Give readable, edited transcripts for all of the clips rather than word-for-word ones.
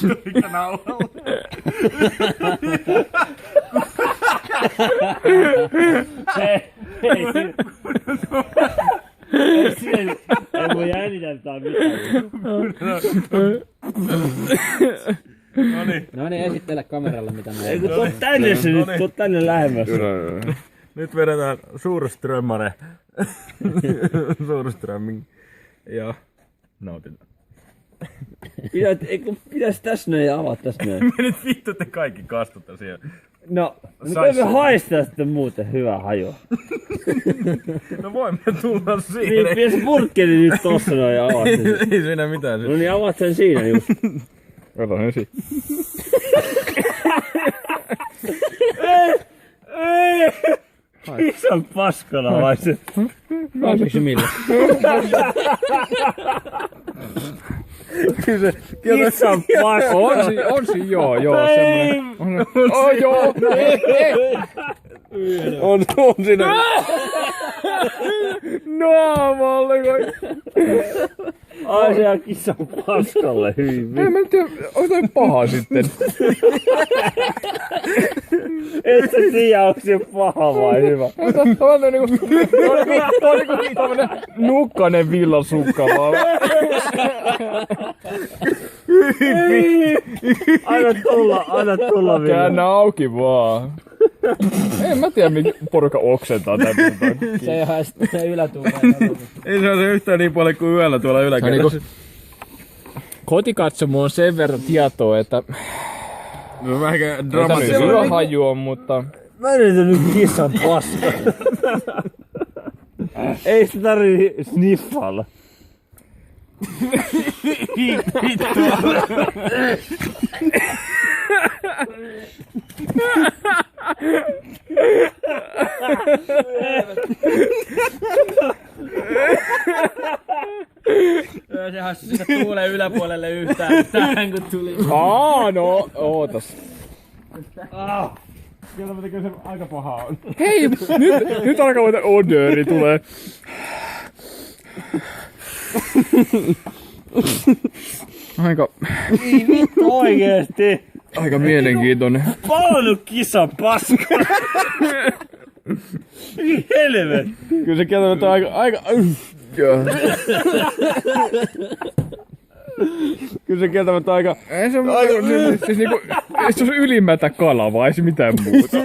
Tuliko nauhalla? Ei voi äänitellä mitään. Noniin, esittele kameralle mitä me Ei kun tuo tänne se nyt, tuo tänne lähemmäs. Nyt vedetään Surströmmare. Surströmming. Ja nautitaan. Pitäis tässä näin ja avaa tässä näin. Me nyt vittu te kaikki kastutte siellä. No, miten me haistaa sitten muuten hyvää hajua? No voimme tulla siihen. Niin, pidä se purkkeli nyt tossa noin ja avaat sen. Ei siinä mitään. No niin, avaat sen siinä just. Ota sen siinä. Ei! Isän paskana vai se? Haisiksi millä? Kyllä se... Isän paskana! On siinä joo semmonen. Joo. On siinä. Naamalle kai. Ai se on kissan paskalle hyvin. En mä tiedä, onko toi paha sitten? Et sä tiedä, onko se paha vai hyvä. Tämä on niinku tämmönen nukkanen villasukka vaan. Anna tulla vielä. Käännä auki vaan. En mä tiedä, mikä porukka oksentaa tämmösen takia. Se ei oo edes ylätuuleen. Ei se ole yhtään niin paljon kuin yöllä tuolla yläkerrassa. Kotikatsomo on sen verran tietoa, että No vähän ei tämmönen dramaattista. hyvä hajua, mutta Mä yritän nyt kissan paskana. Ei sitä tarvii sniffailla. Se hassu sinne tuuleen yläpuolelle yhtään kun tuli. no ootas. Kyllä mä tekee se aika pahaa on. Hei, nyt alkaa muuten odööri tulee. Aika Oikeesti! Aika mielenkiintoinen. Palannut kissan paskana! Helvet! Kyllä se kieltämättä aika... Kyllä se kieltämättä aika... Ei se siis niinku... Se on ylimätä kala vai ei se mitään muuta.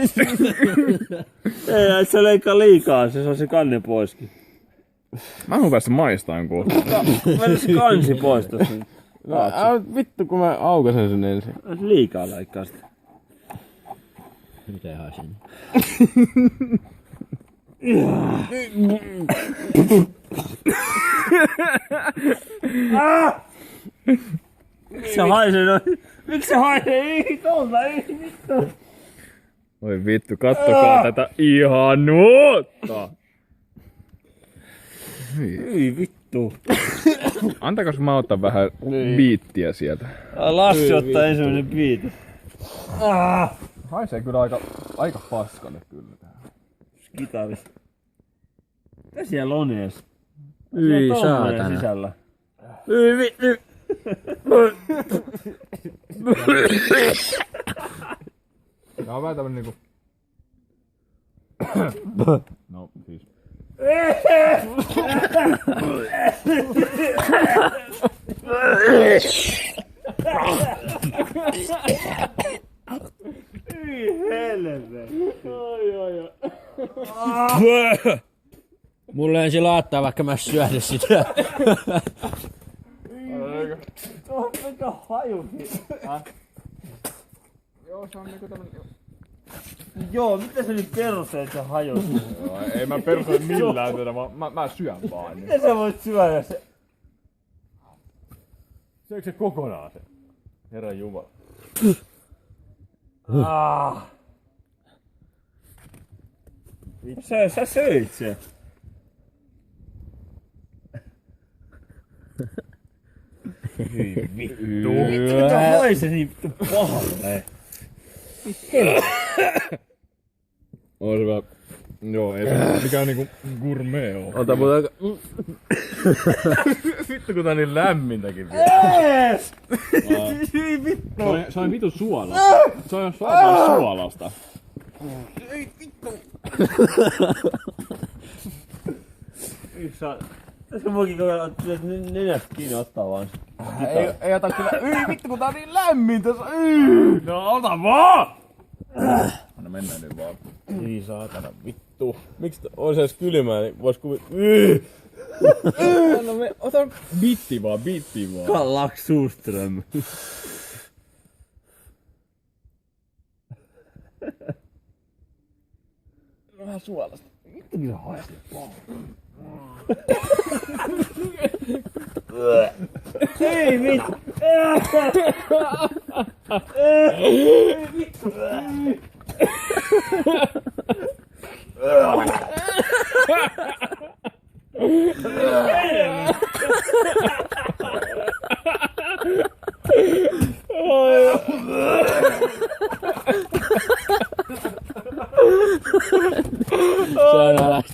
Ei, se leikkaa liikaa, se saa se kanne poiskin. Mä haluan päästä maistaan kohta. Mennä se kansi pois tossa. Vittu kun mä aukasen sen ensin. Liikaa laikkaa sitä. Mitä haisin? Miksi se haisee noin? Miksi se haisee? Ei tolta, ei vittu. Oi vittu, kattokaa tätä ihanuutta. Ei vittu. Antakas mä otan vähän biittiä sieltä. Lassi ottaa ensimmäinen biiti. Haisee kyllä aika paskalle kyllä tää. Kitarista. Mitä siellä on ees? Yi Saatana. Sisällä. Yi vittu. Tää on vähän tämmönen niinku... No siis... Helvet. Mulle ensin laattaa vaikka mä syödä sitä. Tuo on mikä hajukin. Joo, se on niinku tämmönen... Joo, mitä sä nyt perusteet sen hajukin? Ei mä perustele millään tätä, mä syön vaan. Niin. Miten sä voit syödä se? Syökö se kokonaan se? Herran jumala. Sä söit sen. Vittu. Mitä haisee niin vittu pahalle? On se vähän Joo, ei se mikään niinku gourmet oo. Ota muuten aika... Vittu kun tää on niin lämmintäkin vielä. Ees! Vittu! Se on vitu suolasta. Se on saatana suolasta. Tässä muakin nenästä kiinni ottaa vaan. Ei ota kyllä. Vittu kun tää on niin lämmin tässä. No ota vaan! Anna mennään nyt vaan. Ei saatana vittu. Miksi on se edes kylmää, niin vois kuvitella. Anna me, ota Bitti vaan. Kallak Suström. vähän suolasta. Vittu mitä haisee. Ei vittu. Vittu. Se on alas.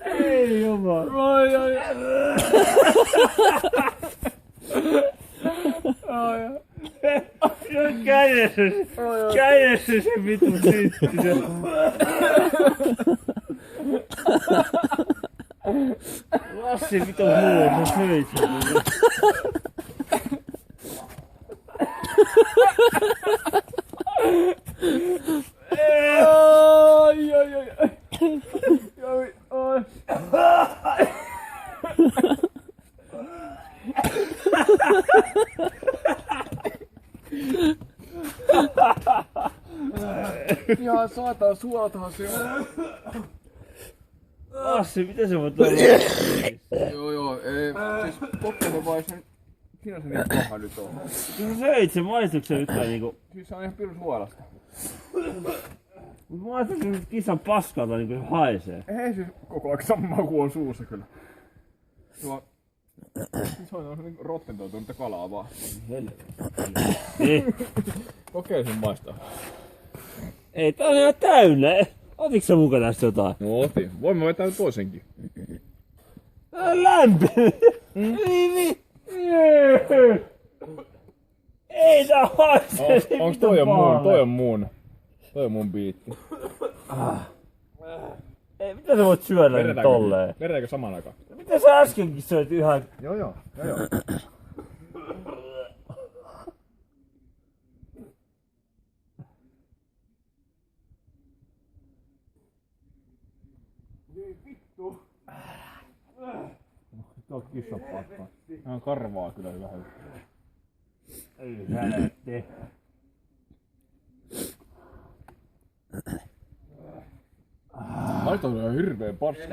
Ei jumala. Kädessä se vittu sytti se. Lassi vittu huono söit sen. Ihan saatana suolatahan se on. Lassi, miten se voit olla? Joo, ei. Siis kokeilun vai sen... Siinä se niin paha nyt on. Kun sä söit sen, maistuuko se yhtään niinku... Siis se on ihan pirun suolasta. Mut maistuuko se kissan paskalta niinku se haisee? Ei siis koko ajan sama maku on suussa kyllä. Tuo... Se on niinku rottentoitunutta kalaa vaan. Ei. Kokeile sen maistaa. Ei, tää on ihan täynnä. Otitko sä mukaan tästä jotain? No otin. Voimme vetää toisenkin. Tää on lämpöinen. Ei tää haisee. Onks toi on muun? Toi on mun biitti. Ei, mitä sä voit syödä nyt tolleen? Vedetäänkö samaan aikaan? Mitä sä äskenkin söit yhä? Joo. Tuo kissa pakkaa. Nää on karvaa kyllä hyvä. Ei hänetti. Haista on ihan hirveen paska.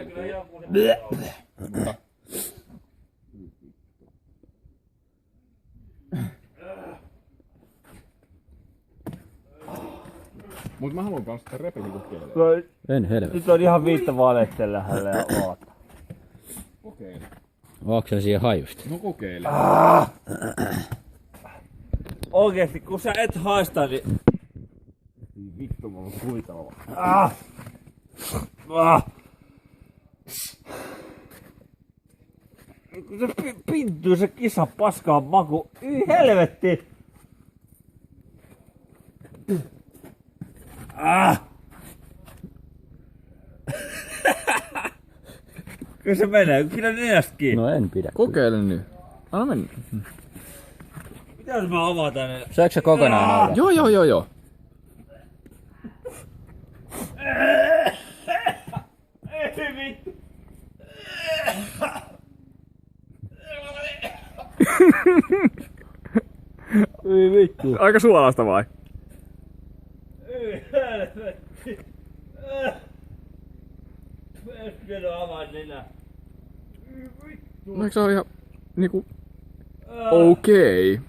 Mut mä haluan kans sitä repikin kokeilla. En helvetti. Nyt on ihan viittä valehtellä hänelle ja oota. Kokeile. Onko se siihen hajusta? No kokeile. Oikeesti, kun sä et haista, niin... Vittu, mä voin kuvitella. Kun se pintyy se kissan paskaan maku. Helvetti! Kyllä se menee, pidä nenästä kiinni. No en pidä. Kokeile nyt. Anna mennä. Pitäis mä avaa tänne? Söikö se kokonaan olla? Joo. Ei vittu! Ei vittu. Aika suolasta vai? Ei helvetti! Äsken avaan nenä. No eikö se oo ihan niinku... Okei.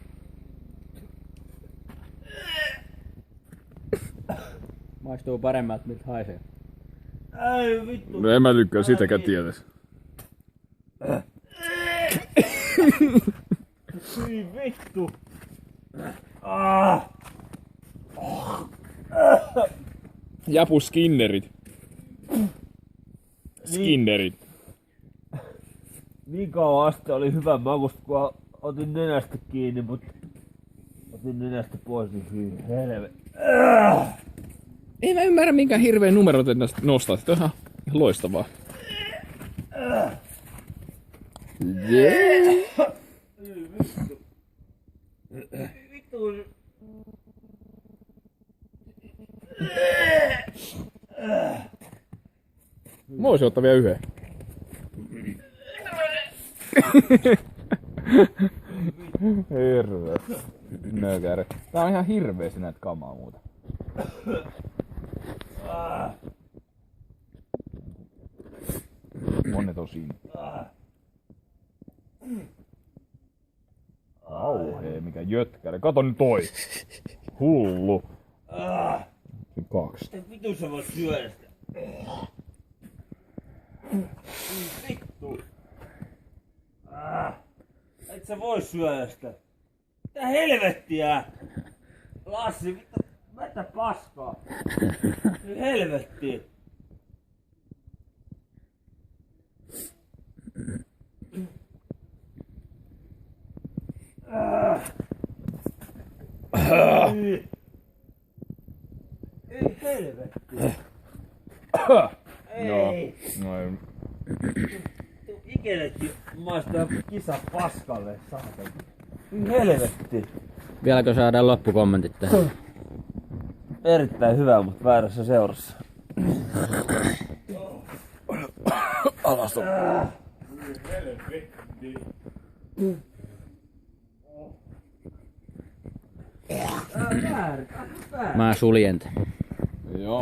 Maistuu paremmalta miltä haisee. Ei vittu! No en mä tykkää sitäkään tietäis. Ei vittu! Japu Skinnerit. Skinnerit. Niin kauan asti oli hyvä makusta, kun otin nenästä kiinni, mutta otin nenästä pois, niin hyi helvetti. Ei mä ymmärrä minkä hirveen numerot näistä nostaa. Tämä on ihan loistavaa. Vittu. Mä voisin ottaa vielä yhden. Hirveä. Nökäri. Tää on ihan hirveesti näitä kamaa muuta. Monet on siinä. Auhee, mikä jötkäri. Kato nyt toi. Hullu. Kaksi. Vittu sä voit syödä sitä. Vittu. Et sä voi syödä sitä. Mitä helvettiä? Lassi, mitä paskaa? Helvetti. Ei helvetti. Ei. Noin. Ikinäkin maistaa kisa paskalle, saatana. Helvetti. Vieläkö saadaan loppukommentit tähän? Erittäin hyvä, mutta väärässä seurassa. Alas on. Mä suljen.